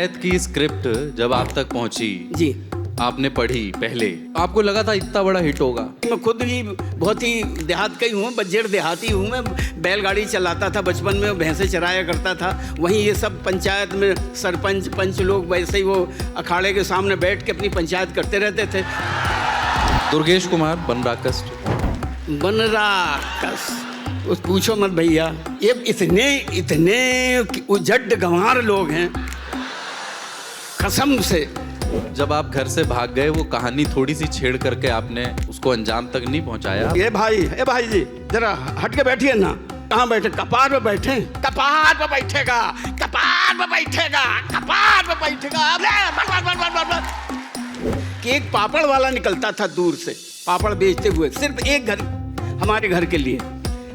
पंचायत की स्क्रिप्ट जब आप तक पहुंची, जी, आपने पढ़ी पहले, आपको लगा था इतना बड़ा हिट होगा? मैं खुद ही बहुत ही देहात का ही हूँ, बज्जेड़ देहाती हूँ। मैं बैलगाड़ी चलाता था बचपन में, भैंसे चराया करता था। वहीं ये सब पंचायत में सरपंच पंच लोग वैसे ही वो अखाड़े के सामने बैठ के अपनी पंचायत करते रहते थे। दुर्गेश कुमार बनराकस। बनराकस उस पूछो मत भैया, ये इतने इतने उजड़ गंवार लोग हैं कसम से। जब आप घर से भाग गए, वो कहानी थोड़ी सी छेड़ करके आपने उसको अंजाम तक नहीं पहुंचाया? ये भाई जी जरा हट के बैठिए ना। कहाँ बैठे? कपार पे बैठे? कपार पे बैठेगा, कपार पे बैठेगा, कपार पे बैठेगा। कि एक पापड़ वाला निकलता था दूर से, पापड़ बेचते हुए, सिर्फ एक घर, हमारे घर के लिए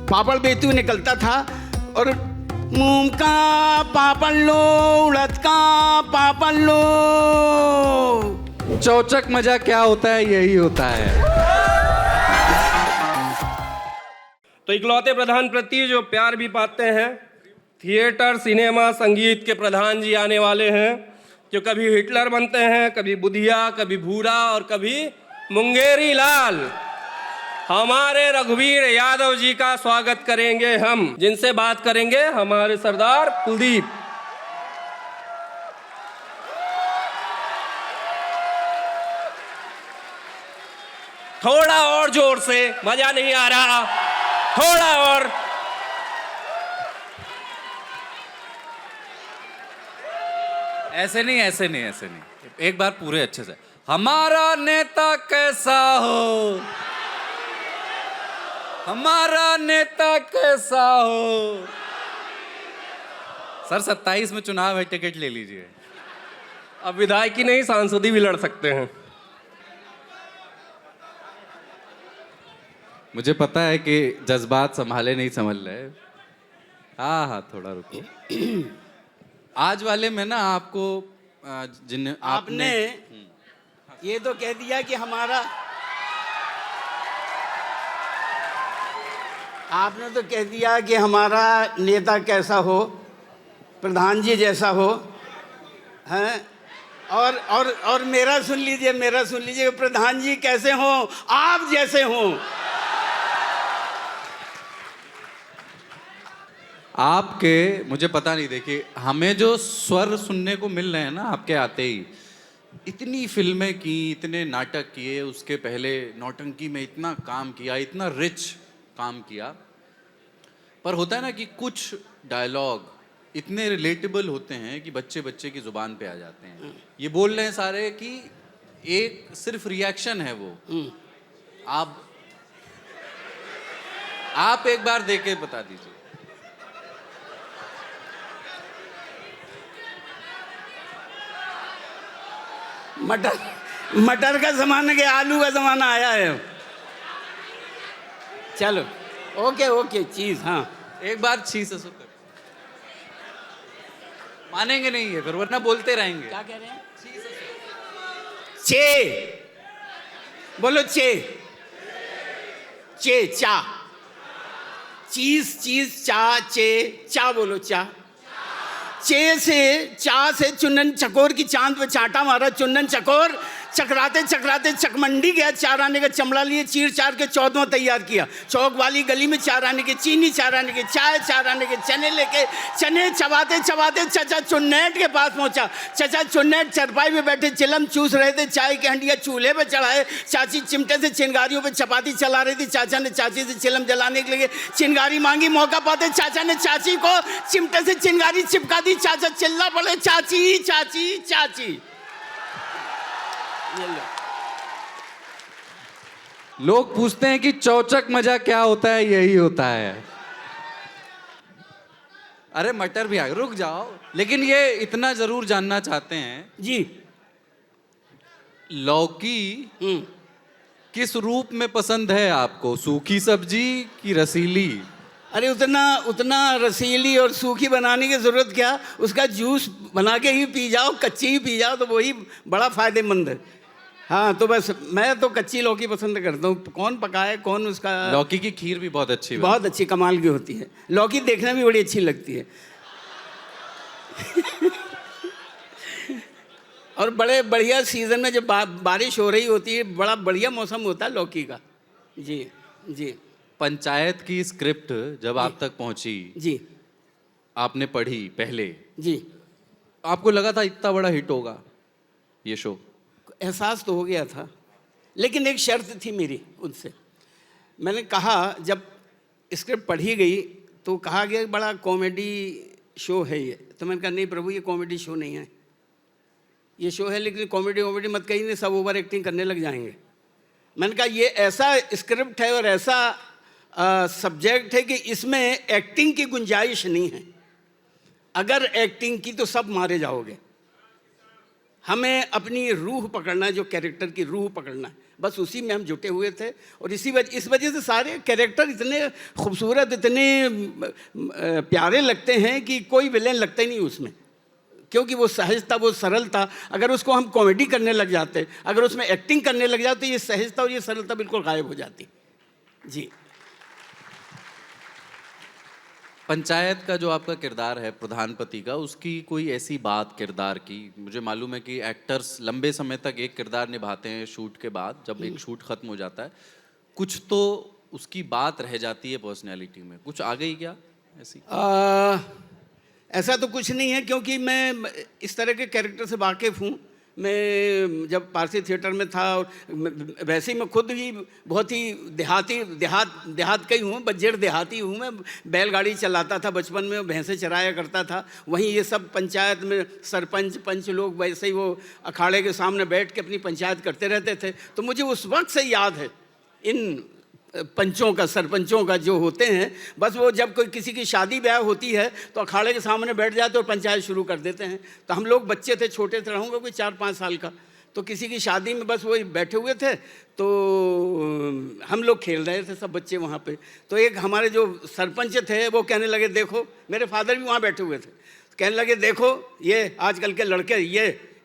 पापड़ बेचते हुए निकलता था। और मूंग का पापड़ लो, उड़द का पापड़ लो। चौचक मजा क्या होता है? यही होता है। तो इकलौते प्रधान प्रति जो प्यार भी पाते हैं, थिएटर सिनेमा संगीत के प्रधान जी आने वाले हैं, जो कभी हिटलर बनते हैं, कभी बुधिया, कभी भूरा और कभी मुंगेरी लाल। हमारे रघुवीर यादव जी का स्वागत करेंगे हम, जिनसे बात करेंगे हमारे सरदार कुलदीप। थोड़ा और जोर से, मजा नहीं आ रहा, थोड़ा और। ऐसे नहीं, ऐसे नहीं, ऐसे नहीं, एक बार पूरे अच्छे से। हमारा नेता कैसा हो, हमारा नेता कैसा हो। सर 27 में चुनाव है, टिकट ले लीजिए। अब विधायकी नहीं, सांसदी भी लड़ सकते हैं। मुझे पता है कि जज्बात संभाले नहीं समझ रहे। हाँ हाँ, थोड़ा रुको। आज वाले में ना आपको जिन आपने ये तो कह दिया कि हमारा, आपने तो कह दिया कि हमारा नेता कैसा हो, प्रधान जी जैसा हो, हैं? और मेरा सुन लीजिए, मेरा सुन लीजिए, प्रधान जी कैसे हो, आप जैसे हो। आपके, मुझे पता नहीं, देखिए हमें जो स्वर सुनने को मिल रहे हैं ना आपके आते ही, इतनी फिल्में की, इतने नाटक किए, उसके पहले नौटंकी में इतना काम किया, इतना रिच काम किया, पर होता है ना कि कुछ डायलॉग इतने रिलेटेबल होते हैं कि बच्चे बच्चे की जुबान पे आ जाते हैं। ये बोल रहे हैं सारे कि एक सिर्फ रिएक्शन है वो। आप एक बार देख के बता दीजिए। मटर का जमाना के आलू का जमाना आया है। चलो ओके चीज, हाँ एक बार छी से सुकर मानेंगे नहीं है, फिर वरना बोलते रहेंगे। क्या कह रहे हैं? चे बोलो, चे चे, चा, चीज, चा, चे, चा बोलो, चा। चे से, चा से चुनन चकोर की चांद पे चांटा मारा चुनन चकोर, चकराते चकराते चकमंडी गया, 4 आने का चमड़ा लिए चीर चार के 14वां तैयार किया। चौक वाली गली में 4 आने के चीनी, 4 आने के चाय, 4 आने के चने लेके चने चबाते चबाते चचा चुन्नेट के पास पहुंचा। चचा चुन्नेट चरपाई में बैठे चिलम चूस रहे थे, चाय की हंडिया चूल्हे पे चढ़ाए। चाची चिमटे से चिंगारियों पे चपाती चला रही थी। चाचा ने चाची से चिलम जलाने के लिए चिंगारी मांगी। मौका पाते चाचा ने चाची को चिमटे से चिंगारी चिपका दी। चाचा चिल्ला पड़े, चाची चाची चाची। लोग पूछते हैं कि चौचक मजा क्या होता है? यही होता है। अरे मटर भी आ गए, रुक जाओ। लेकिन ये इतना जरूर जानना चाहते हैं जी, लौकी किस रूप में पसंद है आपको, सूखी सब्जी की रसीली? अरे उतना रसीली और सूखी बनाने की ज़रूरत क्या, उसका जूस बना के ही पी जाओ, कच्ची ही पी जाओ, तो वही बड़ा फ़ायदेमंद है। हाँ, तो बस मैं तो कच्ची लौकी पसंद करता हूँ। कौन पकाए, कौन उसका। लौकी की खीर भी बहुत अच्छी, बहुत अच्छी, कमाल की होती है। लौकी देखने में भी बड़ी अच्छी लगती है। और बड़े बढ़िया सीज़न में जब बारिश हो रही होती है, बड़ा बढ़िया मौसम होता है लौकी का। जी जी पंचायत की स्क्रिप्ट जब आप तक पहुंची, जी आपने पढ़ी पहले, जी। आपको लगा था इतना बड़ा हिट होगा ये शो? एहसास तो हो गया था, लेकिन एक शर्त थी मेरी उनसे। मैंने कहा, जब स्क्रिप्ट पढ़ी गई तो कहा गया बड़ा कॉमेडी शो है ये। तो मैंने कहा नहीं प्रभु, ये कॉमेडी शो नहीं है, ये शो है लेकिन कॉमेडी मत कहीं, नहीं सब ओवर एक्टिंग करने लग जाएंगे। मैंने कहा ये ऐसा स्क्रिप्ट है और ऐसा सब्जेक्ट है कि इसमें एक्टिंग की गुंजाइश नहीं है। अगर एक्टिंग की तो सब मारे जाओगे। हमें अपनी रूह पकड़ना है, जो कैरेक्टर की रूह पकड़ना है, बस उसी में हम जुटे हुए थे। और इस वजह से सारे कैरेक्टर इतने खूबसूरत, इतने प्यारे लगते हैं कि कोई विलेन लगता ही नहीं उसमें, क्योंकि वो सहजता, वो सरलता। अगर उसको हम कॉमेडी करने लग जाते, अगर उसमें एक्टिंग करने लग जाते, तो ये सहजता और ये सरलता बिल्कुल गायब हो जाती। जी। पंचायत का जो आपका किरदार है प्रधानपति का, उसकी कोई ऐसी बात किरदार की, मुझे मालूम है कि एक्टर्स लंबे समय तक एक किरदार निभाते हैं, शूट के बाद जब एक शूट खत्म हो जाता है कुछ तो उसकी बात रह जाती है पर्सनैलिटी में, कुछ आ गई क्या ऐसी? ऐसा तो कुछ नहीं है, क्योंकि मैं इस तरह के कैरेक्टर से वाकिफ़ हूँ। मैं जब पारसी थिएटर में था, और वैसे ही मैं खुद ही बहुत ही देहात का ही हूँ, बज्जेड़ देहाती हूँ। मैं बैलगाड़ी चलाता था बचपन में, भैंसे चराया करता था। वहीं ये सब पंचायत में सरपंच पंच लोग वैसे ही वो अखाड़े के सामने बैठ के अपनी पंचायत करते रहते थे। तो मुझे उस वक्त से याद है इन पंचों का, सरपंचों का जो होते हैं, बस वो जब कोई किसी की शादी ब्याह होती है तो अखाड़े के सामने बैठ जाते और पंचायत शुरू कर देते हैं। तो हम लोग बच्चे थे, छोटे थे, रहूँगा कोई 4-5 साल का, तो किसी की शादी में बस वही बैठे हुए थे, तो हम लोग खेल रहे थे सब बच्चे वहाँ पे। तो एक हमारे जो सरपंच थे वो कहने लगे, देखो, मेरे फादर भी वहाँ बैठे हुए थे, कहने लगे देखो ये आजकल के लड़के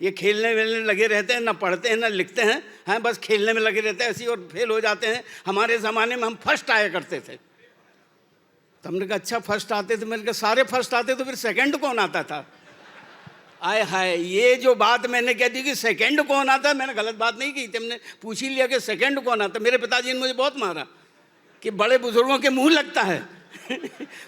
ये खेलने वेलने लगे रहते हैं, ना पढ़ते हैं ना लिखते हैं, हैं बस खेलने में लगे रहते हैं ऐसे ही, और फेल हो जाते हैं। हमारे ज़माने में हम फर्स्ट आया करते थे। तो हमने कहा अच्छा फर्स्ट आते थे? मैंने कहा सारे फर्स्ट आते तो फिर सेकंड कौन आता था? आय हाय, ये जो बात मैंने कह दी कि सेकंड कौन आता है, मैंने गलत बात नहीं की, तुमने पूछ ही लिया कि सेकंड कौन आता। मेरे पिताजी ने मुझे बहुत मारा कि बड़े बुजुर्गों के मुँह लगता है।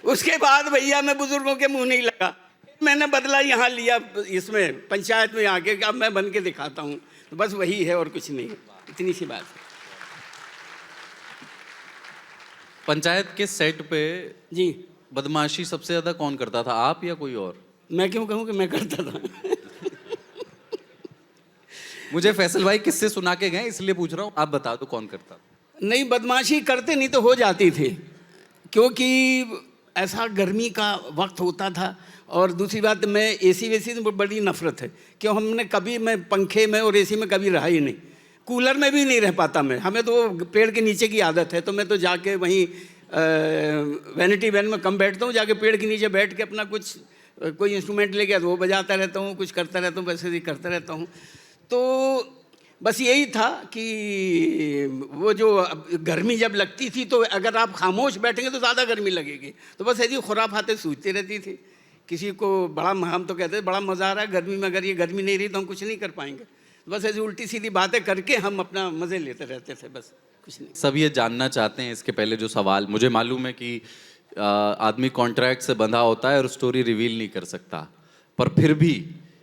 उसके बाद भैया मैं बुजुर्गों के मुँह नहीं लगा, मैंने बदला यहाँ लिया इसमें पंचायत में आके, अब मैं बन के दिखाता हूँ। तो बस वही है और कुछ नहीं है, इतनी सी बात है। पंचायत के सेट पे जी। बदमाशी सबसे ज्यादा कौन करता था, आप या कोई और? मैं क्यों कहूँ कि मैं करता था। मुझे फैसल भाई किससे सुना के गए इसलिए पूछ रहा हूँ, आप बता दो कौन करता था। नहीं, बदमाशी करते नहीं तो हो जाती थी, क्योंकि ऐसा गर्मी का वक्त होता था। और दूसरी बात, मैं एसी वेसी से बड़ी नफरत है, क्यों हमने कभी, मैं पंखे में और एसी में कभी रहा ही नहीं, कूलर में भी नहीं रह पाता मैं। हमें तो पेड़ के नीचे की आदत है, तो मैं तो जाके वहीं वैनिटी वैन में कम बैठता हूँ, जाके पेड़ के नीचे बैठ के अपना कुछ कोई इंस्ट्रूमेंट लेके तो वो बजाता रहता हूँ, कुछ करता रहता हूँ, वैसे ही करता रहता हूँ। तो बस यही था कि वो जो गर्मी जब लगती थी तो अगर आप खामोश बैठेंगे तो ज़्यादा गर्मी लगेगी। तो बस ऐसी खुराफाते सूझती रहती थी। किसी को बड़ा, हम तो कहते थे बड़ा मज़ा आ रहा है गर्मी में, अगर ये गर्मी नहीं रही तो हम कुछ नहीं कर पाएंगे। बस ऐसी उल्टी सीधी बातें करके हम अपना मज़े लेते रहते थे, बस कुछ नहीं। सब ये जानना चाहते हैं, इसके पहले जो सवाल, मुझे मालूम है कि आदमी कॉन्ट्रैक्ट से बंधा होता है और स्टोरी रिवील नहीं कर सकता, पर फिर भी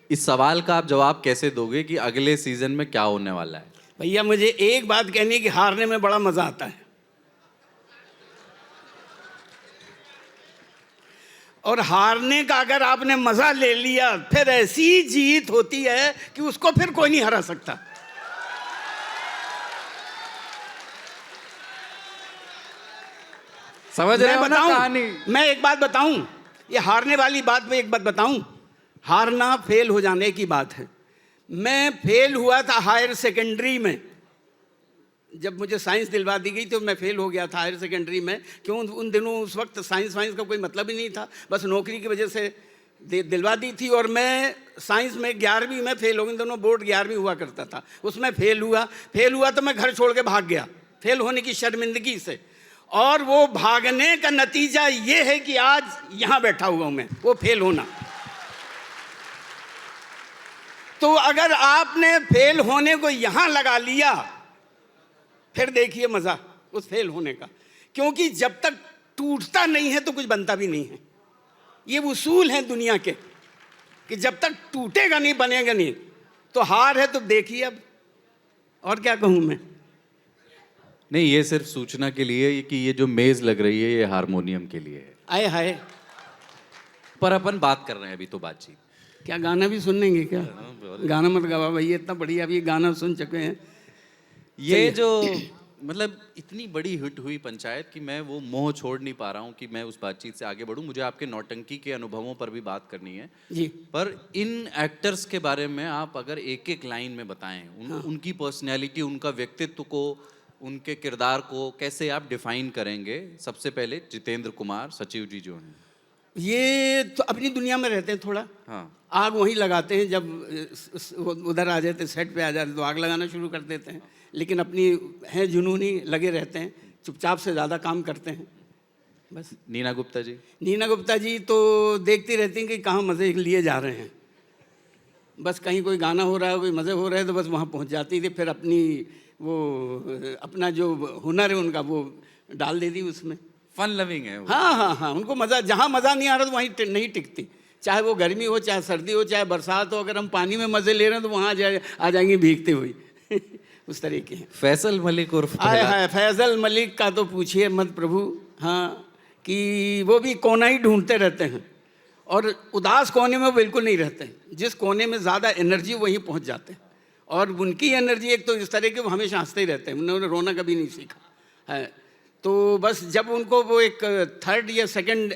इस सवाल का आप जवाब कैसे दोगे कि अगले सीजन में क्या होने वाला है? भैया मुझे एक बात कहनी है कि हारने में बड़ा मज़ा आता है, और हारने का अगर आपने मज़ा ले लिया फिर ऐसी जीत होती है कि उसको फिर कोई नहीं हरा सकता। समझ रहे हो ना कहानी? मैं एक बात बताऊं, ये हारने वाली बात पे एक बात बताऊं, हारना फेल हो जाने की बात है। मैं फेल हुआ था हायर सेकेंडरी में, जब मुझे साइंस दिलवा दी गई तो मैं फेल हो गया था हायर सेकेंडरी में। क्यों? उन दिनों उस वक्त साइंस वाइंस का कोई मतलब ही नहीं था, बस नौकरी की वजह से दिलवा दी थी। और मैं साइंस में 11वीं में फेल हो गई, दोनों बोर्ड 11वीं हुआ करता था, उसमें फेल हुआ तो मैं घर छोड़ के भाग गया फेल होने की शर्मिंदगी से। और वो भागने का नतीजा ये है कि आज यहाँ बैठा हुआ हूँ मैं, वो फेल होना। तो अगर आपने फेल होने को यहां लगा लिया, फिर देखिए मजा उस फेल होने का, क्योंकि जब तक टूटता नहीं है तो कुछ बनता भी नहीं है। ये उसूल है दुनिया के कि जब तक टूटेगा नहीं, बनेगा नहीं। तो हार है तो देखिए अब, और क्या कहूं मैं। नहीं, ये सिर्फ सूचना के लिए कि ये जो मेज लग रही है ये हारमोनियम के लिए है। आए हाय, पर अपन बात कर रहे हैं अभी तो बातचीत। क्या गाना भी सुनेंगे क्या? गाना मत गवा भैया, इतना बढ़िया अभी गाना सुन चुके हैं। ये जो मतलब इतनी बड़ी हिट हुई पंचायत कि मैं वो मोह छोड़ नहीं पा रहा हूँ कि मैं उस बातचीत से आगे बढ़ूँ। मुझे आपके नौटंकी के अनुभवों पर भी बात करनी है जी। पर इन एक्टर्स के बारे में आप अगर एक एक लाइन में बताएं, उनकी पर्सनैलिटी, उनका व्यक्तित्व को, उनके किरदार को कैसे आप डिफाइन करेंगे? सबसे पहले जितेंद्र कुमार, सचिव जी जो हैं, ये तो अपनी दुनिया में रहते हैं थोड़ा। हाँ, आग वहीं लगाते हैं, जब उधर आ जाते, सेट पे आ जाते तो आग लगाना शुरू कर देते हैं। लेकिन अपनी हैं जुनूनी, लगे रहते हैं, चुपचाप से ज़्यादा काम करते हैं बस। नीना गुप्ता जी? नीना गुप्ता जी तो देखती रहती हैं कि कहाँ मज़े लिए जा रहे हैं। बस कहीं कोई गाना हो रहा है, कोई मज़े हो रहे हैं तो बस वहाँ पहुँच जाती थी। फिर अपना जो हुनर है उनका वो डाल देती उसमें। फन लविंग है वो। हाँ, उनको मज़ा, जहाँ मज़ा नहीं आ रहा तो वहीं नहीं टिकती। चाहे वो गर्मी हो, चाहे सर्दी हो, चाहे बरसात हो, अगर हम पानी में मज़े ले रहे हैं तो वहाँ आ जाएंगी भीगते हुए। उस तरीके हैं। फैसल मलिक उर्फ हाय, फैजल मलिक का तो पूछिए मत प्रभु। हाँ, कि वो भी कोना ही ढूंढते रहते हैं और उदास कोने में बिल्कुल नहीं रहते हैं। जिस कोने में ज़्यादा एनर्जी वहीं पहुँच जाते हैं। और उनकी एनर्जी एक तो इस तरह के, वो हमेशा हंसते ही रहते हैं, उन्होंने रोना कभी नहीं सीखा है। तो बस जब उनको वो एक थर्ड या सेकंड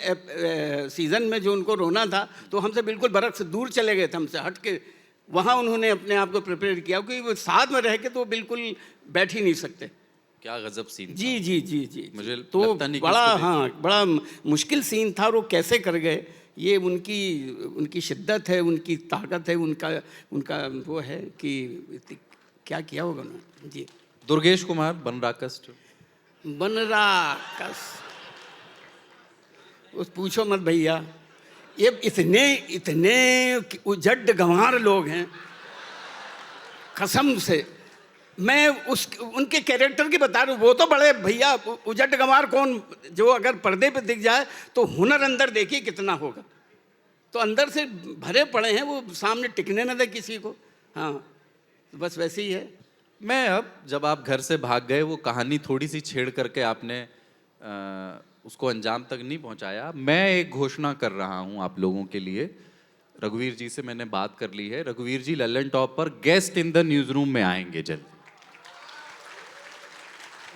सीज़न में जो उनको रोना था तो हमसे बिल्कुल बरक से दूर चले गए थे, हमसे हट के वहाँ उन्होंने अपने आप को प्रिपेयर किया, क्योंकि वो साथ में रह के तो बिल्कुल बैठ ही नहीं सकते। क्या गजब सीन था। जी। मुझे तो लगता नहीं कि बड़ा, उसको हाँ, बड़ा मुश्किल सीन था। वो कैसे कर गए, ये उनकी शिद्दत है, उनकी ताकत है, उनका वो है कि क्या किया होगा उन्होंने। जी। दुर्गेश कुमार, बनराकस। बनराकस, उस पूछो मत भैया, ये इतने उजड़ गंवार लोग हैं, कसम से। मैं उनके कैरेक्टर की बता रहा हूँ। वो तो बड़े भैया उजड़ गंवार कौन, जो अगर पर्दे पे दिख जाए तो हुनर अंदर देखिए कितना होगा। तो अंदर से भरे पड़े हैं, वो सामने टिकने न दे किसी को। हाँ, बस वैसे ही है। मैं अब, जब आप घर से भाग गए, वो कहानी थोड़ी सी छेड़ करके आपने उसको अंजाम तक नहीं पहुंचाया। मैं एक घोषणा कर रहा हूं आप लोगों के लिए। रघुवीर जी से मैंने बात कर ली है। रघुवीर जी ललन टॉप पर guest in the news room में आएंगे जल्द,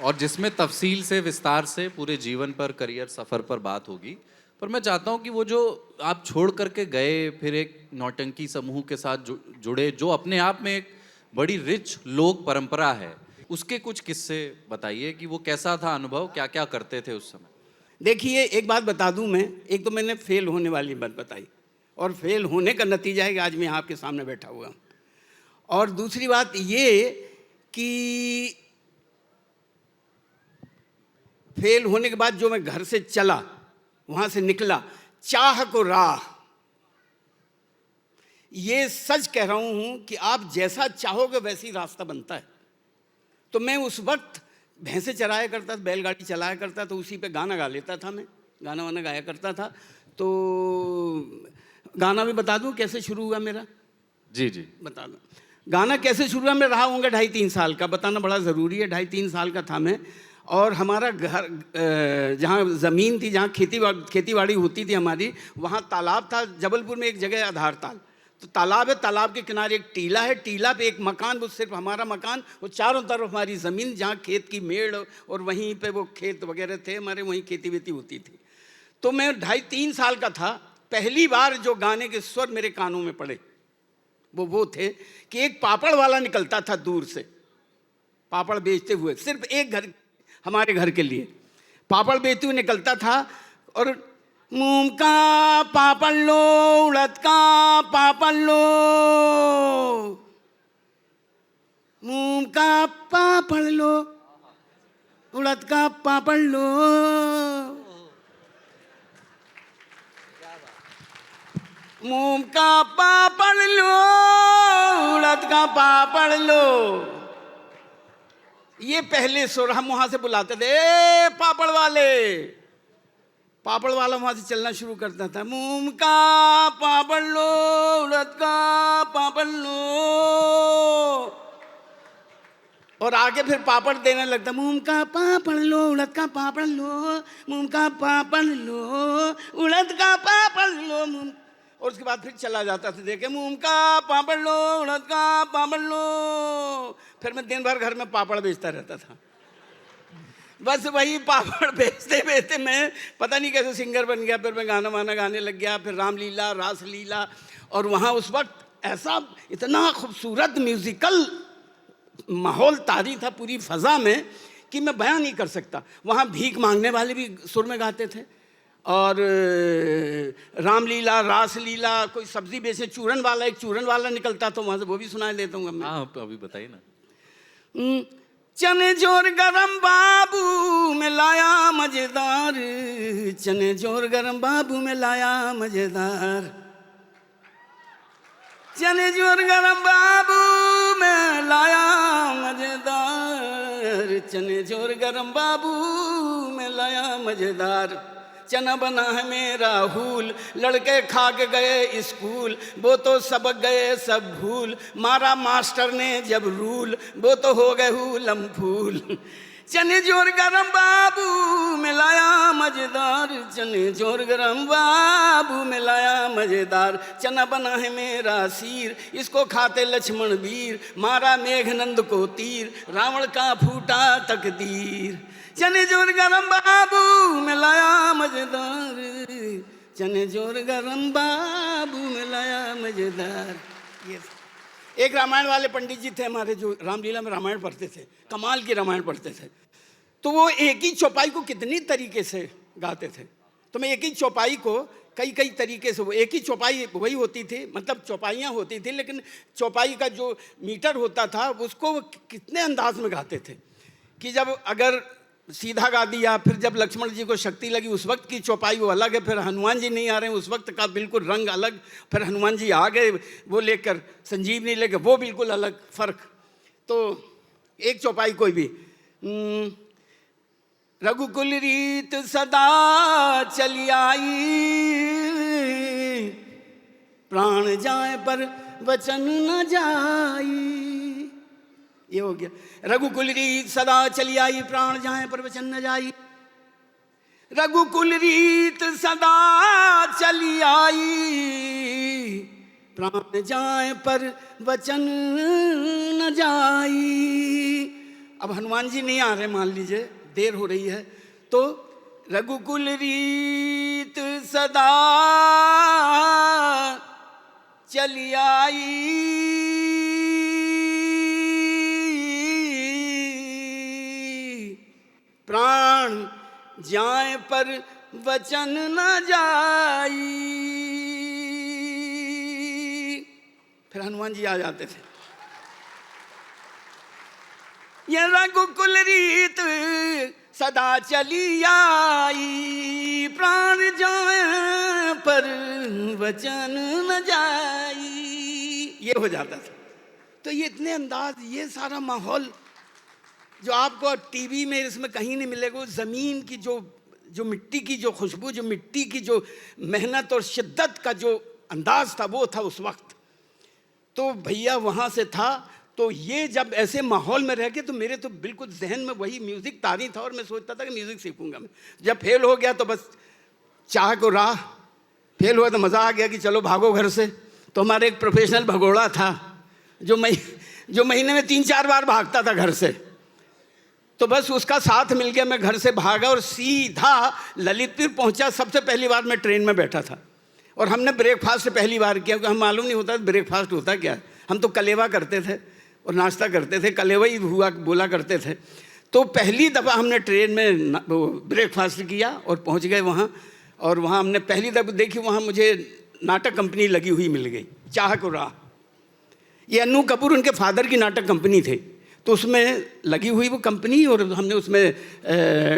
और जिसमें तफसील से, विस्तार से पूरे जीवन पर, करियर सफर पर बात होगी। पर मैं चाहता हूं कि वो जो आप छोड़ करके गए, फिर एक नौटंकी समूह के साथ जुड़े, जो अपने आप में एक बड़ी रिच लोक परंपरा है, उसके कुछ किस्से बताइए कि वो कैसा था अनुभव, क्या क्या करते थे उस समय। देखिए, एक बात बता दूं मैं। एक तो मैंने फेल होने वाली बात बताई, और फेल होने का नतीजा है कि आज मैं आपके सामने बैठा हुआ हूं। और दूसरी बात ये कि फेल होने के बाद जो मैं घर से चला, वहां से निकला, चाह को राह। ये सच कह रहा हूं कि आप जैसा चाहोगे वैसी रास्ता बनता है। तो मैं उस वक्त भैंसे चराया करता था, बैलगाड़ी चलाया करता, तो उसी पे गाना गा लेता था। मैं गाना वाना गाया करता था। तो गाना भी बता दूं कैसे शुरू हुआ मेरा? जी बता दूं। गाना कैसे शुरू हुआ? मैं रहा हूँगा 2.5-3 साल का, बताना बड़ा ज़रूरी है। 2.5-3 साल का था मैं। और हमारा घर, जहाँ ज़मीन थी, जहाँ खेतीबाड़ी होती थी हमारी, वहाँ तालाब था। जबलपुर में एक जगह आधार ताल, तो तालाब है, तालाब के किनारे एक टीला है, टीला पे एक मकान, वो सिर्फ हमारा मकान, और चारों तरफ हमारी ज़मीन, जहाँ खेत की मेड़, और वहीं पे वो खेत वगैरह थे हमारे, वहीं खेती वेती होती थी। तो मैं 2.5-3 साल का था। पहली बार जो गाने के स्वर मेरे कानों में पड़े वो थे कि एक पापड़ वाला निकलता था दूर से, पापड़ बेचते हुए, सिर्फ एक घर, हमारे घर के लिए पापड़ बेचते हुए निकलता था। और मूंग का पापड़ लो, उड़द का पापड़ लो, मूंग का पापड़ लो, उड़द का पापड़ लो। मूंग का पापड़ लो, उड़द का पापड़ लो। ये पहले सुर हम वहां से बुलाते थे, ए पापड़ वाले। पापड़ वाला वहां से चलना शुरू करता था, मूंग का पापड़ लो, उड़द का पापड़ लो। और आगे फिर पापड़ देने लगता, मूंग का पापड़ लो, उड़द का पापड़ लो, मूंग का पापड़ लो, उड़द का पापड़ लो, मूंग। और उसके बाद फिर चला जाता था, देखे मूंग का पापड़ लो, उड़द का पापड़ लो। फिर मैं दिन भर घर में पापड़ बेचता रहता था। बस वही पापड़ बेचते बेचते मैं पता नहीं कैसे सिंगर बन गया। फिर मैं गाना वाना गाने लग गया, फिर रामलीला, रासलीला। और वहाँ उस वक्त ऐसा इतना खूबसूरत म्यूजिकल माहौल तारी था पूरी फ़ज़ा में कि मैं बयान नहीं कर सकता। वहाँ भीख मांगने वाले भी सुर में गाते थे, और रामलीला, रासलीला, कोई सब्जी बेचे, चूरन वाला, एक चूरन वाला निकलता तो वहाँ से वो भी सुनाई देता हूँ मैं। हाँ अभी बताइए ना। चने जोर गरम बाबू में लाया मजेदार, चने जोर गरम बाबू में लाया मजेदार, चने जोर गरम बाबू में लाया मजेदार, चने जोर गरम बाबू में लाया मजेदार। चना बना है मेरा हूल, लड़के खा के गए स्कूल, वो तो सबक गए सब भूल, मारा मास्टर ने जब रूल, वो तो हो गए हूलम फूल। चने जोर गरम बाबू में लाया मजेदार, चने जोर गरम बाबू में लाया मजेदार। चना बना है मेरा सीर, इसको खाते लक्ष्मण वीर, मारा मेघनंद को तीर, रावण का फूटा तकदीर। चने जोर गरम बाबू में लाया मजेदार, चने जोर गरम बाबू में लाया मजेदार। ये एक रामायण वाले पंडित जी थे हमारे, जो रामलीला में रामायण पढ़ते थे, कमाल की रामायण पढ़ते थे। तो वो एक ही चौपाई को कितनी तरीके से गाते थे। तो मैं एक ही चौपाई को कई कई तरीके से, वो एक ही चौपाई वही होती थी, मतलब चौपाइयाँ होती थी, लेकिन चौपाई का जो मीटर होता था उसको वो कितने अंदाज में गाते थे कि जब अगर सीधा गा दिया, फिर जब लक्ष्मण जी को शक्ति लगी उस वक्त की चौपाई वो अलग है, फिर हनुमान जी नहीं आ रहे हैं उस वक्त का बिल्कुल रंग अलग, फिर हनुमान जी आ गए वो लेकर संजीवनी लेकर वो बिल्कुल अलग फ़र्क। तो एक चौपाई कोई भी, रघुकुल रीत सदा चली आई, प्राण जाए पर वचन न जाई, ये हो गया। रघुकुल रीत सदा चली आई, प्राण जाए पर वचन न जाई, रघुकुल रीत सदा चली आई, प्राण जाए पर वचन न जाई। अब हनुमान जी नहीं आ रहे, मान लीजिए देर हो रही है, तो रघुकुल रीत सदा चली आई, प्राण जाए पर वचन न जाई। फिर हनुमान जी आ जाते थे, ये रघुकुल रीत सदा चली आई, प्राण जाए पर वचन न जाई, ये हो जाता था। तो ये इतने अंदाज, ये सारा माहौल जो आपको टीवी में इसमें कहीं नहीं मिलेगा, वो ज़मीन की जो मिट्टी की जो खुशबू, जो मिट्टी की जो मेहनत और शिद्दत का जो अंदाज़ था वो था उस वक्त। तो भैया वहाँ से था। तो ये जब ऐसे माहौल में रह के तो मेरे तो बिल्कुल जहन में वही म्यूज़िक तारी था, और मैं सोचता था कि म्यूज़िक सीखूंगा मैं। जब फेल हो गया तो बस चाह को राह, फेल हुआ तो मज़ा आ गया कि चलो भागो घर से। तो हमारे एक प्रोफेशनल भगोड़ा था जो महीने में 3-4 बार भागता था घर से। तो बस उसका साथ मिल गया, मैं घर से भागा और सीधा ललितपुर पहुंचा। सबसे पहली बार मैं ट्रेन में बैठा था और हमने ब्रेकफास्ट पहली बार किया, क्योंकि हम मालूम नहीं होता ब्रेकफास्ट होता क्या है। हम तो कलेवा करते थे और नाश्ता करते थे, कलेवा ही बोला करते थे। तो पहली दफ़ा हमने ट्रेन में ब्रेकफास्ट किया और पहुंच गए वहाँ। और वहाँ हमने पहली दफ़ा देखी, वहाँ मुझे नाटक कंपनी लगी हुई मिल गई, चाह को राह। ये अन्नू कपूर उनके फादर की नाटक कंपनी थे, तो उसमें लगी हुई वो कंपनी। और हमने उसमें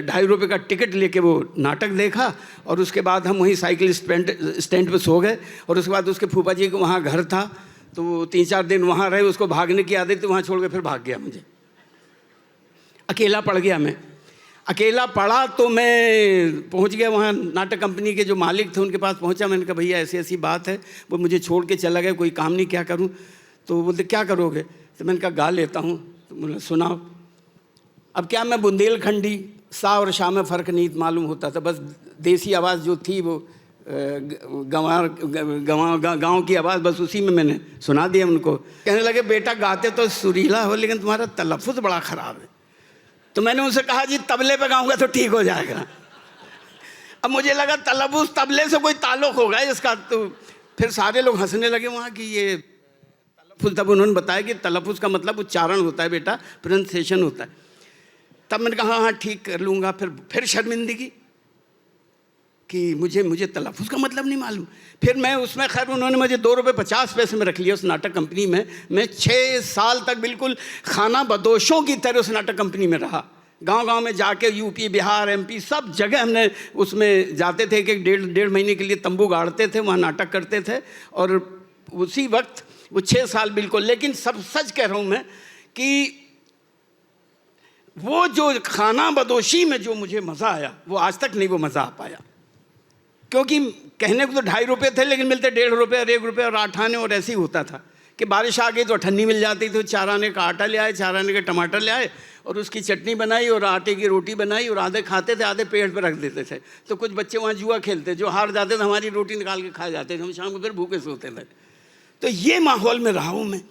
2.5 रुपये का टिकट लेके वो नाटक देखा। और उसके बाद हम वहीं साइकिल स्टैंड पे सो गए। और उसके बाद उसके फूफा जी को वहाँ घर था, तो 3-4 दिन वहाँ रहे, उसको भागने की आदत थी, वहाँ छोड़ के फिर भाग गया। मुझे अकेला पड़ गया। मैं अकेला पड़ा तो मैं पहुँच गया वहाँ, नाटक कंपनी के जो मालिक थे उनके पास पहुँचा। मैंने कहा भैया ऐसी ऐसी बात है, वो मुझे छोड़ के चला गया, कोई काम नहीं, क्या करूँ? तो बोलते क्या करोगे? तो मैंने कहा गा लेता हूँ। तो बोला सुनाओ। अब क्या, मैं बुंदेलखंडी, सा और शाह में फ़र्क नहीं मालूम होता था, बस देसी आवाज़ जो थी वो गाँव की आवाज़, बस उसी में मैंने सुना दिया उनको। कहने लगे बेटा गाते तो सुरीला हो, लेकिन तुम्हारा तलफ़ुज़ बड़ा ख़राब है। तो मैंने उनसे कहा जी तबले पे गाऊंगा तो ठीक हो जाएगा। अब मुझे लगा तलफ़ुज़ तबले से कोई ताल्लुक़ होगा इसका। तो फिर सारे लोग हंसने लगे वहाँ कि ये तलफ़ुज़, तब उन्होंने बताया कि तलफ़ुज़ का मतलब उच्चारण होता है बेटा, प्रोनाउंसिएशन होता है। तब मैंने कहा हाँ ठीक कर लूँगा। फिर शर्मिंदगी कि मुझे तलफ़ुज़ का मतलब नहीं मालूम। फिर मैं उसमें, खैर उन्होंने मुझे 2 रुपये 50 पैसे में रख लिया उस नाटक कंपनी में। मैं 6 साल तक बिल्कुल खाना बदोशों की तरह उस नाटक कंपनी में रहा। गांव-गांव में जाके यूपी, बिहार, एमपी सब जगह हमने उसमें जाते थे। एक डेढ़ महीने के लिए तंबू गाड़ते थे, वहाँ नाटक करते थे। और उसी वक्त वो 6 साल बिल्कुल। लेकिन सब सच कह रहा हूँ मैं कि वो जो खाना बदोशी में जो मुझे मज़ा आया, वो आज तक नहीं वो मज़ा आ पाया। क्योंकि कहने को तो 2.5 रुपये थे, लेकिन मिलते 1.5 रुपये और 1 रुपये और 8 आने। और ऐसे ही होता था कि बारिश आ गई तो ठन्नी मिल जाती, तो 4 आने का आटा ले आए, 4 आने के टमाटर ले आए और उसकी चटनी बनाई और आटे की रोटी बनाई, और आधे खाते थे, आधे पेट पर रख देते थे। तो कुछ बच्चे वहाँ जुआ खेलते, जो हार जाते थे हमारी रोटी निकाल के खा जाते थे, हम शाम को फिर भूखे सोते थे। तो ये माहौल में रहा हूँ मैं।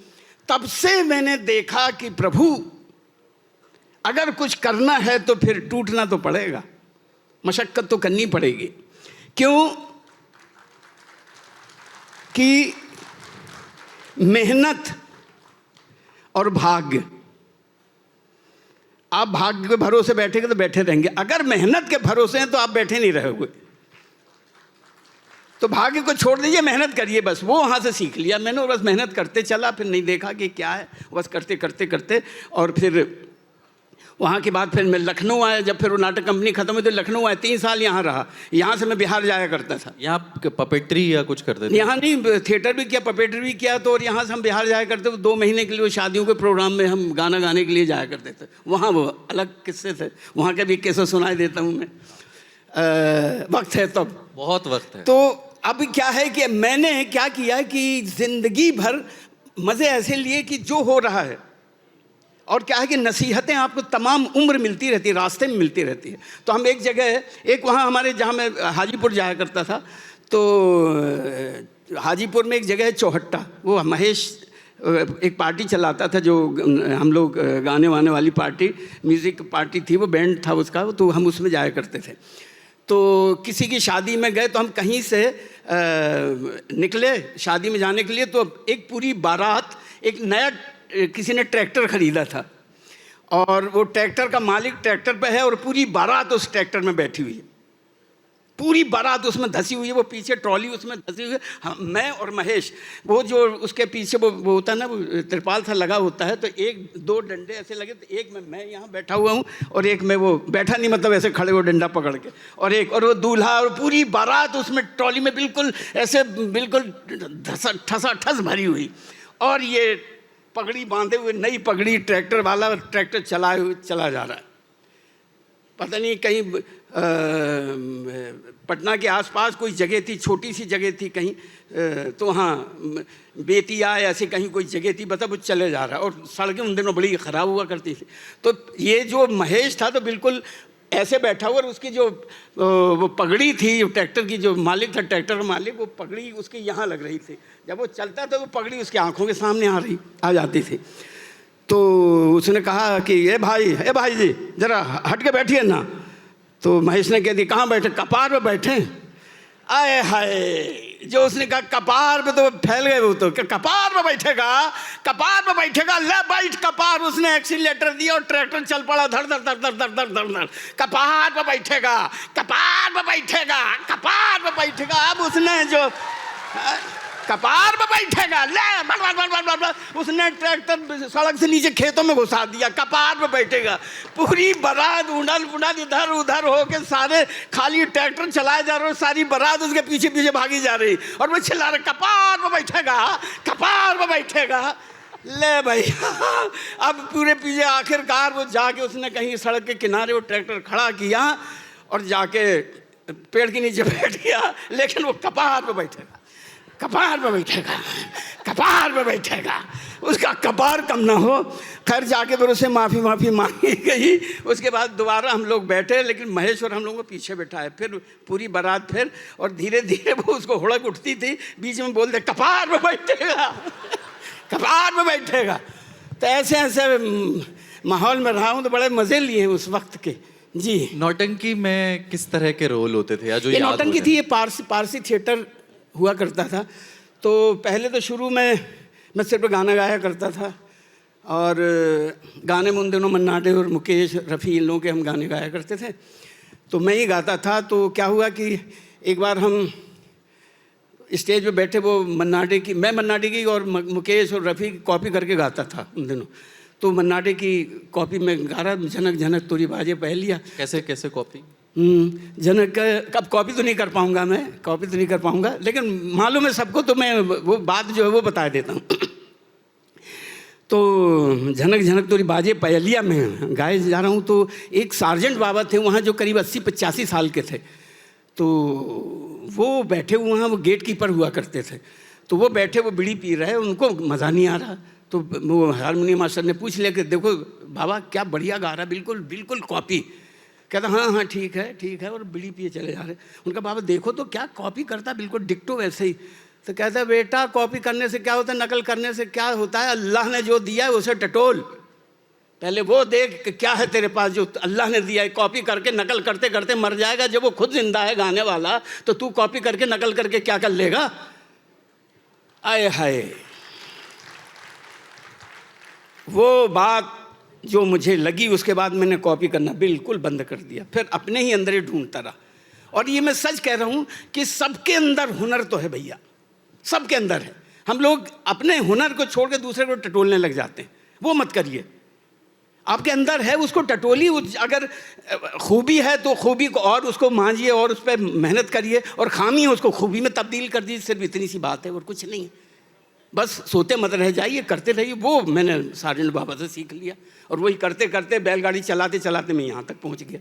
तब से मैंने देखा कि प्रभु अगर कुछ करना है तो फिर टूटना तो पड़ेगा, मशक्क़त तो करनी पड़ेगी। क्यों कि मेहनत और भाग्य, आप भाग्य के भरोसे बैठेंगे तो बैठे रहेंगे, अगर मेहनत के भरोसे हैं तो आप बैठे नहीं रहोगे। तो भाग्य को छोड़ दीजिए, मेहनत करिए बस। वो वहाँ से सीख लिया मैंने, और बस मेहनत करते चला, फिर नहीं देखा कि क्या है, बस करते करते करते। और फिर वहाँ के बाद फिर मैं लखनऊ आया। जब फिर वो नाटक कंपनी ख़त्म हुई तो लखनऊ आया, 3 साल यहाँ रहा। यहाँ से मैं बिहार जाया करता था। यहाँ पपेट्री या कुछ करते थे? यहाँ नहीं, थिएटर भी किया, पपेट्री भी किया। तो और यहाँ से हम बिहार जाया करते थे। 2 महीने के लिए वो शादियों के प्रोग्राम में हम गाना गाने के लिए जाया करते थे। वहाँ वो अलग किस्से थे, वहाँ के भी किस्से सुनाई देता हूँ मैं। वक्त है तब, बहुत वक्त है। तो अब क्या है कि मैंने क्या किया कि ज़िंदगी भर मज़े ऐसे लिए कि जो हो रहा है, और क्या है कि नसीहतें आपको तमाम उम्र मिलती रहती है, रास्ते में मिलती रहती है। तो हम एक जगह, एक वहाँ हमारे, जहाँ मैं हाजीपुर जाया करता था, तो हाजीपुर में एक जगह है चौहट्टा, वो महेश एक पार्टी चलाता था, जो हम लोग गाने वाने वाली पार्टी, म्यूज़िक पार्टी थी, वो बैंड था उसका, तो हम उसमें जाया करते थे। तो किसी की शादी में गए तो हम कहीं से निकले शादी में जाने के लिए, तो एक पूरी बारात, एक नया किसी ने ट्रैक्टर ख़रीदा था, और वो ट्रैक्टर का मालिक ट्रैक्टर पे है और पूरी बारात उस ट्रैक्टर में बैठी हुई है, पूरी बारात उसमें धंसी हुई है, वो पीछे ट्रॉली उसमें धंसी हुई है। मैं और महेश, वो जो उसके पीछे वो होता है ना, वो तिरपाल सा लगा होता है, तो 1-2 डंडे ऐसे लगे, तो एक में मैं यहाँ बैठा हुआ हूँ और एक में वो बैठा नहीं, मतलब ऐसे खड़े, वो डंडा पकड़ के, और वो दूल्हा और पूरी बारात उसमें ट्रॉली में बिल्कुल ऐसे बिल्कुल ठसा भरी हुई, और ये पगड़ी बांधे हुए, नई पगड़ी, ट्रैक्टर वाला, ट्रैक्टर चला जा रहा है। पता नहीं कहीं पटना के आसपास कोई जगह थी, छोटी सी जगह थी कहीं, तो हाँ बेतिया ऐसे कहीं कोई जगह थी, बता वो चले जा रहा है। और सड़कें उन दिनों बड़ी ख़राब हुआ करती थी। तो ये जो महेश था तो बिल्कुल ऐसे बैठा हुआ, और उसकी जो वो पगड़ी थी, जो ट्रैक्टर की, जो मालिक था, ट्रैक्टर का मालिक, वो पगड़ी उसके यहाँ लग रही थी। जब वो चलता था वो पगड़ी उसकी आंखों के सामने आ जाती थी। तो उसने कहा कि ए भाई जी ज़रा हट के बैठिए ना। तो महेश ने कह दी कहाँ बैठे? कपार पे बैठे। आए हाय, जो उसने कहा कपार पे, तो फैल गए वो, तो कपार पे बैठेगा, कपार पे बैठेगा, ले बैठ कपार। उसने एक्सीलेटर दिया और ट्रैक्टर चल पड़ा, धड़ धड़ धड़ धड़ धड़ धड़ धड़ धड़। कपार पे बैठेगा, कपार पे बैठेगा, कपार पे बैठेगा। अब उसने जो कपार पे बैठेगा, ले बड़ बड़ बड़ बड़ बड़ बड़। उसने ट्रैक्टर सड़क से नीचे खेतों में घुसा दिया, कपार पे बैठेगा। पूरी बारात उड़ल पुड़ल इधर उधर होके सारे खाली ट्रैक्टर चलाए जा रहे, सारी बारात उसके पीछे पीछे भागी जा रही, और वो चिल्ला रहे कपार पे बैठेगा, कपार पे बैठेगा। ले भाई अब पूरे पीछे आखिरकार वो जाके उसने कहीं सड़क के किनारे वो ट्रैक्टर खड़ा किया और जाके पेड़ के नीचे बैठ गया, लेकिन वो कपार पे बैठेगा, कपार पे बैठेगा, कपार पे बैठेगा। उसका कपार कम ना हो। खैर जाके फिर उसे माफ़ी मांगी गई। उसके बाद दोबारा हम लोग बैठे, लेकिन महेश और हम लोगों को पीछे बैठाए। फिर पूरी बारात फिर, और धीरे धीरे वो उसको हुड़क उठती थी, बीच में बोलते कपार पे बैठेगा, कपार पे बैठेगा। तो ऐसे ऐसे माहौल में रहा हूँ, तो बड़े मज़े लिए उस वक्त के। जी, नौटंकी में किस तरह के रोल होते थे या जो ये याद हो नौटंकी जाए? थी, ये पारसी थिएटर हुआ करता था। तो पहले तो शुरू में मैं सिर्फ गाना गाया करता था, और गाने में उन दिनों मन्ना डे और मुकेश रफ़ी इन लोगों के हम गाने गाया करते थे, तो मैं ही गाता था। तो क्या हुआ कि एक बार हम स्टेज पे बैठे, वो मन्ना डे की, मैं मन्ना डे की और मुकेश और रफ़ी कॉपी करके गाता था उन दिनों। तो मन्ना डे की कॉपी में गा रहा, जनक जनक तोरी बाजे पहलिया। कैसे कैसे कॉपी? जनक कब कॉपी तो नहीं कर पाऊंगा, मैं कॉपी तो नहीं कर पाऊंगा, लेकिन मालूम है सबको, तो मैं वो बात जो है वो बता देता हूँ। तो झनक झनक तोरी बाजे पहलिया में गाए जा रहा हूँ। तो एक सार्जेंट बाबा थे वहाँ, जो करीब 80-85 साल के थे। तो वो बैठे हुए वहाँ, वो गेट कीपर हुआ करते थे। तो वो बैठे, वो बीड़ी पी रहे, उनको मज़ा नहीं आ रहा। तो वो हारमोनियम मास्टर ने पूछ लिया कि देखो बाबा क्या बढ़िया गा रहा, बिल्कुल बिल्कुल कॉपी। कहता हाँ हाँ ठीक है, और बीड़ी पिए चले जा रहे। उनका बाबा देखो तो क्या कॉपी करता, बिल्कुल डिक्टो वैसे ही। तो कहता बेटा कॉपी करने से क्या होता है, नकल करने से क्या होता है, अल्लाह ने जो दिया है उसे टटोल, पहले वो देख कि क्या है तेरे पास जो अल्लाह ने दिया है। कॉपी करके नकल करते करते मर जाएगा, जब वो खुद जिंदा है गाने वाला, तो तू कॉपी करके नकल करके क्या कर लेगा। आए हाय, वो बात जो मुझे लगी, उसके बाद मैंने कॉपी करना बिल्कुल बंद कर दिया, फिर अपने ही अंदर ही ढूंढता रहा। और ये मैं सच कह रहा हूँ कि सबके अंदर हुनर तो है भैया, सबके अंदर है। हम लोग अपने हुनर को छोड़ के दूसरे को टटोलने लग जाते हैं, वो मत करिए। आपके अंदर है, उसको टटोलिए। अगर खूबी है तो खूबी को और उसको मांझिए और उस पर मेहनत करिए, और खामी है उसको खूबी में तब्दील कर दीजिए। सिर्फ इतनी सी बात है और कुछ नहीं है। बस सोते मत रह जाइए, करते रहिए। वो मैंने सार्जेंट बाबा से सीख लिया, और वही करते करते बैलगाड़ी चलाते चलाते मैं यहाँ तक पहुँच गया।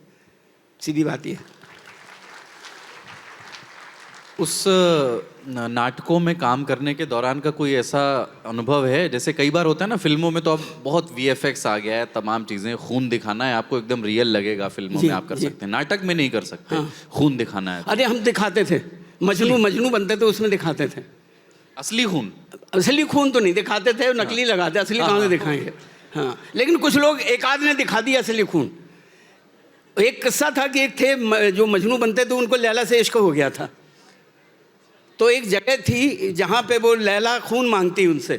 सीधी बात ये। उस नाटकों में काम करने के दौरान का कोई ऐसा अनुभव है, जैसे कई बार होता है ना फिल्मों में, तो अब बहुत VFX आ गया है, तमाम चीज़ें, खून दिखाना है आपको, एकदम रियल लगेगा फिल्मों में आप कर सकते हैं, नाटक में नहीं कर सकते। हाँ। खून दिखाना है। अरे हम दिखाते थे, मजनू बनते थे, उसमें दिखाते थे असली खून। असली खून तो नहीं दिखाते थे, नकली लगाते, असली कहाँ से दिखाएंगे। हाँ, लेकिन कुछ लोग एक आध ने दिखा दिया असली खून। एक किस्सा था कि एक थे जो मजनू बनते थे, उनको लैला से इश्क हो गया था। तो एक जगह थी जहाँ पे वो लैला खून मांगती उनसे।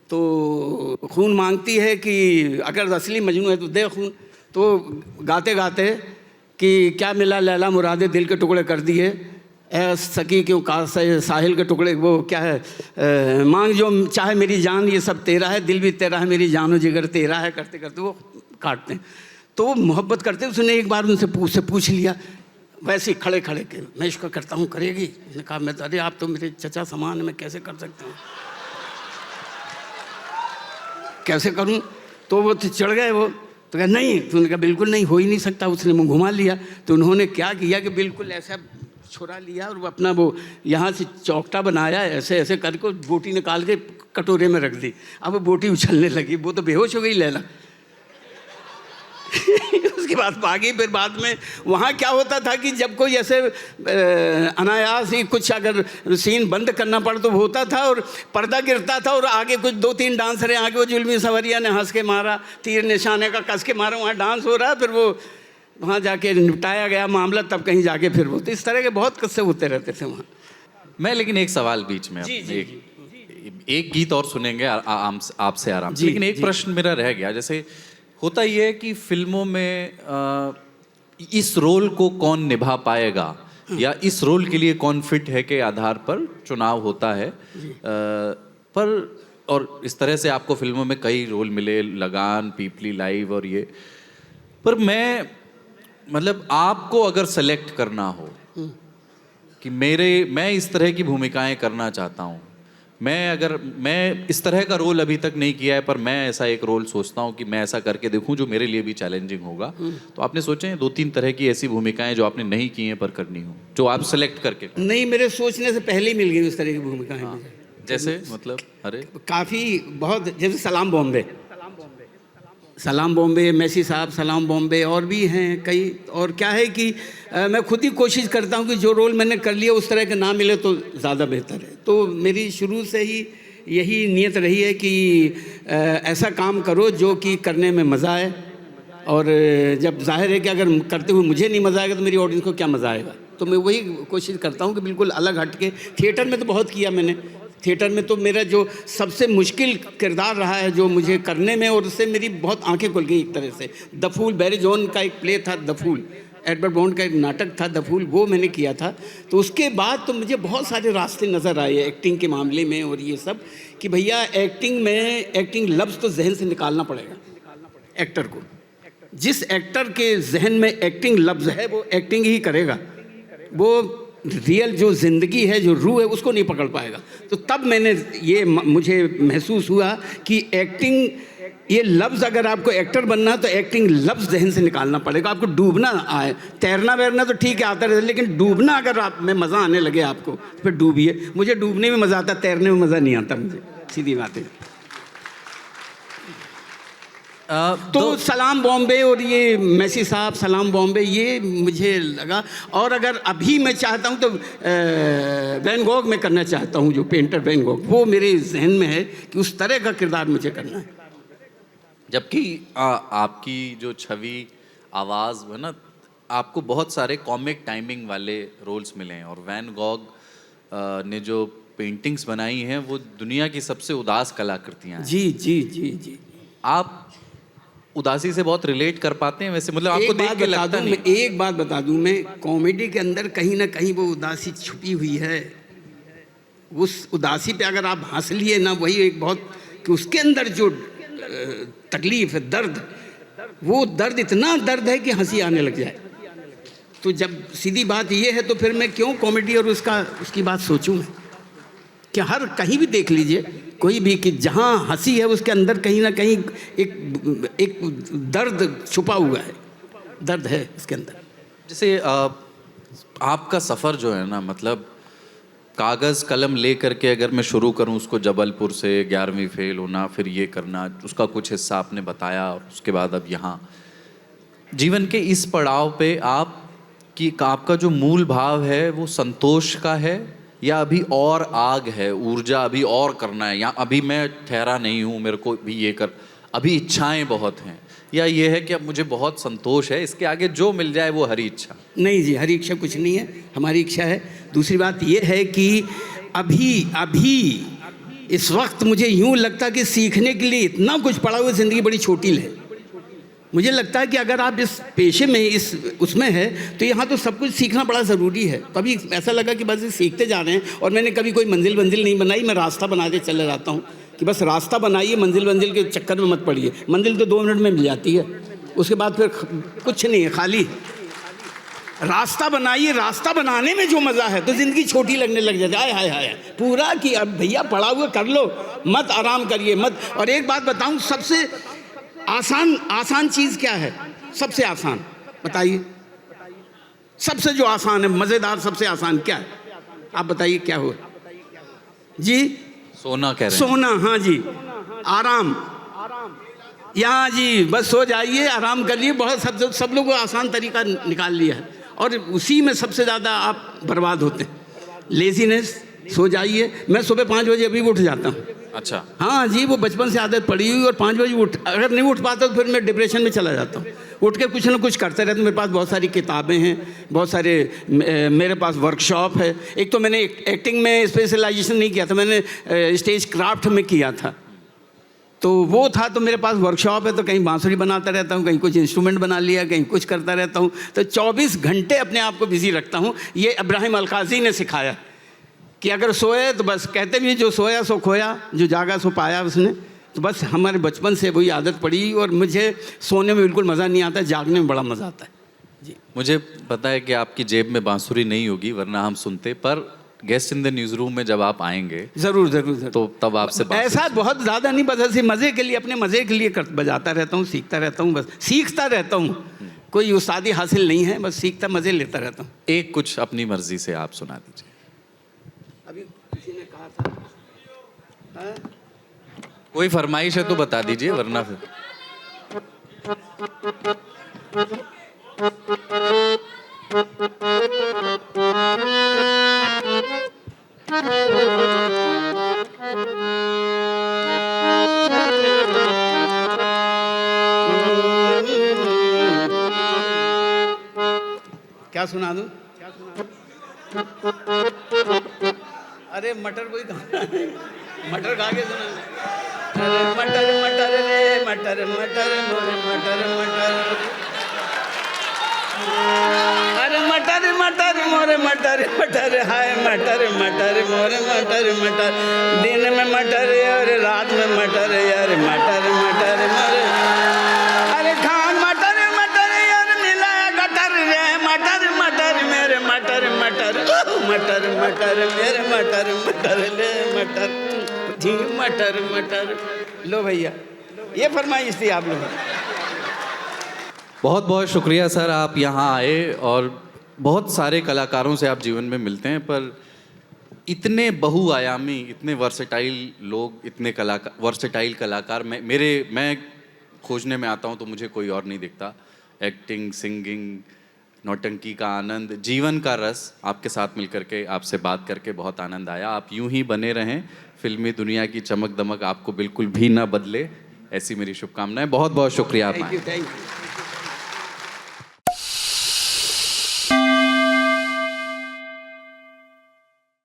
तो खून मांगती है कि अगर असली मजनू है तो दे खून। तो गाते गाते कि क्या मिला लैला मुरादे दिल के टुकड़े कर दिए, ए सकी क्यों काश साहिल के टुकड़े, वो क्या है, मांग जो चाहे मेरी जान, ये सब तेरा है, दिल भी तेरा है, मेरी जानो जिगर तेरा है, करते करते वो काटते हैं। तो वो मोहब्बत करते, उसने एक बार उनसे पूछ लिया, वैसे ही खड़े खड़े के, मैं इसको करता हूँ, करेगी? उसने कहा मैं, अरे आप तो मेरे चचा समान है, मैं कैसे कर सकता हूँ, कैसे करूँ? तो वो चढ़ गए। वो तो कहा नहीं, तो उन्होंने कहा बिल्कुल नहीं, हो ही नहीं सकता। उसने मुँह घुमा लिया। तो उन्होंने क्या किया कि बिल्कुल ऐसा छुरा लिया और वो अपना वो यहाँ से चौकटा बनाया, ऐसे ऐसे करके बोटी निकाल के कटोरे में रख दी। अब वो बोटी उछलने लगी, वो तो बेहोश हो गई लैला। उसके बाद भागी। फिर बाद में वहाँ क्या होता था कि जब कोई ऐसे अनायास ही कुछ अगर सीन बंद करना पड़ा तो होता था, और पर्दा गिरता था और आगे कुछ 2-3 डांसर हैं, आगे वो जुल्मी सवरिया ने हंस के मारा, तीर निशाने का कस के मारा, वहाँ डांस हो रहा है। फिर वो वहाँ जाके निपटाया गया मामला, तब कहीं जाके फिर वो, तो इस तरह के बहुत किस्से होते रहते थे वहाँ। मैं लेकिन एक सवाल बीच में, एक गीत और सुनेंगे आपसे आराम से, लेकिन एक प्रश्न मेरा रह गया। जैसे होता ये है कि फिल्मों में इस रोल को कौन निभा पाएगा, या इस रोल के लिए कौन फिट है के आधार पर चुनाव होता है। पर और इस तरह से आपको फिल्मों में कई रोल मिले, लगान, पीपली लाइव और ये। पर मैं मतलब आपको अगर सेलेक्ट करना हो कि मैं इस तरह की भूमिकाएं करना चाहता हूँ, मैं इस तरह का रोल अभी तक नहीं किया है, पर मैं ऐसा एक रोल सोचता हूँ कि मैं ऐसा करके देखूँ जो मेरे लिए भी चैलेंजिंग होगा, तो आपने सोचे हैं 2-3 तरह की ऐसी भूमिकाएं जो आपने नहीं की हैं पर करनी हो, जो आप सेलेक्ट करके? नहीं, मेरे सोचने से पहले ही मिल गई उस तरह की भूमिकाएं मुझे। जैसे मतलब अरे काफ़ी बहुत, जैसे सलाम बॉम्बे, सलाम बॉम्बे, मैसी साहब, सलाम बॉम्बे, और भी हैं कई। और क्या है कि मैं खुद ही कोशिश करता हूं कि जो रोल मैंने कर लिया उस तरह के ना मिले तो ज़्यादा बेहतर है। तो मेरी शुरू से ही यही नियत रही है कि ऐसा काम करो जो कि करने में मज़ा आए, और जब जाहिर है कि अगर करते हुए मुझे नहीं मज़ा आएगा तो मेरी ऑडियंस को क्या मज़ा आएगा। तो मैं वही कोशिश करता हूं कि बिल्कुल अलग हट के। थिएटर में तो बहुत किया मैंने, थिएटर में तो मेरा जो सबसे मुश्किल किरदार रहा है जो मुझे करने में, और उससे मेरी बहुत आंखें खुल गई एक तरह से। द फूल, बैरी जॉन का एक प्ले था द फूल, एडवर्ड बॉन्ड का एक नाटक था द फूल, वो मैंने किया था। तो उसके बाद तो मुझे बहुत सारे रास्ते नज़र आए एक्टिंग के मामले में और ये सब, कि भैया एक्टिंग लफ्ज़ तो जहन से निकालना पड़ेगा एक्टर को। जिस एक्टर के जहन में एक्टिंग लफ्ज़ है वो एक्टिंग ही करेगा, वो रियल जो ज़िंदगी है, जो रूह है, उसको नहीं पकड़ पाएगा। तो तब मुझे महसूस हुआ कि एक्टिंग, ये लफ्ज़, अगर आपको एक्टर बनना तो एक्टिंग लफ्ज़ जहन से निकालना पड़ेगा। आपको डूबना आए, तैरना वैरना तो ठीक है आता रहता, लेकिन डूबना अगर आप में मज़ा आने लगे आपको, फिर डूबिए। मुझे डूबने में मज़ा आता, तैरने में मज़ा नहीं आता मुझे, सीधी बात है। तो सलाम बॉम्बे और ये मैसी साहब, सलाम बॉम्बे, ये मुझे लगा। और अगर अभी मैं चाहता हूँ तो वैन गॉग में करना चाहता हूँ, जो पेंटर वैन गॉग, वो मेरे जहन में है कि उस तरह का किरदार मुझे करना है। जबकि आपकी जो छवि, आवाज़ है ना, आपको बहुत सारे कॉमिक टाइमिंग वाले रोल्स मिले हैं, और वैन गॉग ने जो पेंटिंग्स बनाई हैं वो दुनिया की सबसे उदास कलाकृतियाँ हैं। जी जी जी जी। आप उदासी से बहुत रिलेट कर पाते हैं वैसे, मतलब आपको देख के लगता नहीं? मैं एक बात बता दूं, मैं कॉमेडी के अंदर कहीं ना कहीं वो उदासी छुपी हुई है। उस उदासी पे अगर आप हंस लिए ना, वही एक बहुत, कि उसके अंदर जो तकलीफ है, दर्द, वो दर्द इतना दर्द है कि हंसी आने लग जाए। तो जब सीधी बात ये है तो फिर मैं क्यों कॉमेडी और उसकी बात सोचूं मैं? कि हर कहीं भी देख लीजिए कोई भी, कि जहाँ हंसी है उसके अंदर कहीं ना कहीं एक दर्द छुपा हुआ है, दर्द है उसके अंदर। जैसे आपका सफ़र जो है ना, मतलब कागज़ कलम ले करके अगर मैं शुरू करूं उसको, जबलपुर से 11वीं फेल होना, फिर ये करना, उसका कुछ हिस्सा आपने बताया, और उसके बाद अब यहाँ जीवन के इस पड़ाव पे आपका जो मूल भाव है वो संतोष का है, या अभी और आग है, ऊर्जा अभी और करना है, या अभी मैं ठहरा नहीं हूँ, मेरे को भी ये कर, अभी इच्छाएं बहुत हैं, या ये है कि अब मुझे बहुत संतोष है, इसके आगे जो मिल जाए वो हरी इच्छा? नहीं जी, हरी इच्छा कुछ नहीं है, हमारी इच्छा है। दूसरी बात ये है कि अभी इस वक्त मुझे यूँ लगता है कि सीखने के लिए इतना कुछ पड़ा हुआ, ज़िंदगी बड़ी छोटी है। मुझे लगता है कि अगर आप इस पेशे में, उसमें है, तो यहाँ तो सब कुछ सीखना बड़ा ज़रूरी है। कभी ऐसा लगा कि बस सीखते जा रहे हैं, और मैंने कभी कोई मंजिल नहीं बनाई, मैं रास्ता बना के चले जाता हूँ कि बस रास्ता बनाइए, मंजिल के चक्कर में मत पड़िए। मंजिल तो 2 मिनट में मिल जाती है, उसके बाद फिर कुछ नहीं है, खाली रास्ता बनाइए। रास्ता बनाने में जो मज़ा है तो ज़िंदगी छोटी लगने लग जाती है। हाय पूरा कि अब भैया पड़ा हुआ कर लो, मत आराम करिए मत। और एक बात बताऊँ, सबसे आसान चीज़ क्या है? सबसे आसान बताइए, सबसे जो आसान है, मज़ेदार, सबसे आसान क्या है? आप बताइए क्या हुआ जी? सोना कह रहे हैं। सोना, हाँ जी। आराम, यहाँ जी बस सो जाइए, आराम करिए। बहुत सब लोगों को आसान तरीका निकाल लिया है, और उसी में सबसे ज़्यादा आप बर्बाद होते हैं। लेजीनेस, सो जाइए। मैं सुबह 5 बजे अभी उठ जाता हूँ। अच्छा। हाँ जी, वो बचपन से आदत पड़ी हुई, और 5 बजे अगर नहीं उठ पाता तो फिर मैं डिप्रेशन में चला जाता हूँ। उठ के कुछ ना कुछ करते रहते। मेरे पास बहुत सारी किताबें हैं, बहुत सारे मेरे पास वर्कशॉप है। एक तो मैंने एक्टिंग में स्पेशलाइजेशन नहीं किया था, मैंने स्टेज क्राफ्ट में किया था। तो वो था, तो मेरे पास वर्कशॉप है, तो कहीं बांसुरी बनाता रहता हूँ, कहीं कुछ इंस्ट्रूमेंट बना लिया, कहीं कुछ करता रहता हूँ। तो 24 घंटे अपने आप को बिजी रखता हूँ। ये इब्राहिम अलकाजी ने सिखाया कि अगर सोए तो बस, कहते भी जो सोया सो खोया, जो जागा सो पाया उसने। तो बस हमारे बचपन से वही आदत पड़ी, और मुझे सोने में बिल्कुल मज़ा नहीं आता, जागने में बड़ा मज़ा आता है जी। मुझे पता है कि आपकी जेब में बांसुरी नहीं होगी, वरना हम सुनते, पर guest in the news room में जब आप आएंगे ज़रूर ज़रूर ज़रूर। तो तब आपसे ऐसा बहुत ज़्यादा नहीं, बस ऐसे मज़े के लिए, अपने मज़े के लिए बजाता रहता हूँ, सीखता रहता हूँ, बस सीखता रहता हूँ। कोई उस्तादी हासिल नहीं है, बस सीखता मज़े लेता रहता हूँ। एक कुछ अपनी मर्जी से आप सुना दीजिए। अभी किसी ने कहा था, हाँ? कोई फरमाइश है तो बता दीजिए, वरना फिर क्या सुना दूं? क्या सुना दूं? अरे मटर कोई मटर गा के सुना। अरे मटर मटर रे मटर मटर मोरे मटर मटर, अरे मटर मटर मोरे मटर मटर, हाय मटर मटर मोरे मटर मटर, दिन में मटर और रात में मटर यार, मटर मटर मोरे, अरे खान मटर मटर यार, मिला गटर रे मटर मटर मेरे मटर मटर, मटर मटर मेरे मटर मटर ले मटर जी, मटर मटर। लो भैया, ये फरमाइश थी आप लोगों। बहुत बहुत शुक्रिया सर, आप यहाँ आए, और बहुत सारे कलाकारों से आप जीवन में मिलते हैं, पर इतने बहुआयामी, इतने वर्सेटाइल लोग, इतने वर्सेटाइल कलाकार मैं खोजने में आता हूँ तो मुझे कोई और नहीं दिखता। एक्टिंग, सिंगिंग, नौटंकी का आनंद, जीवन का रस, आपके साथ मिलकर के, आपसे बात करके बहुत आनंद आया। आप यूं ही बने रहें, फिल्मी दुनिया की चमक दमक आपको बिल्कुल भी ना बदले, ऐसी मेरी शुभकामनाएं। बहुत बहुत शुक्रिया आप आए। Thank you.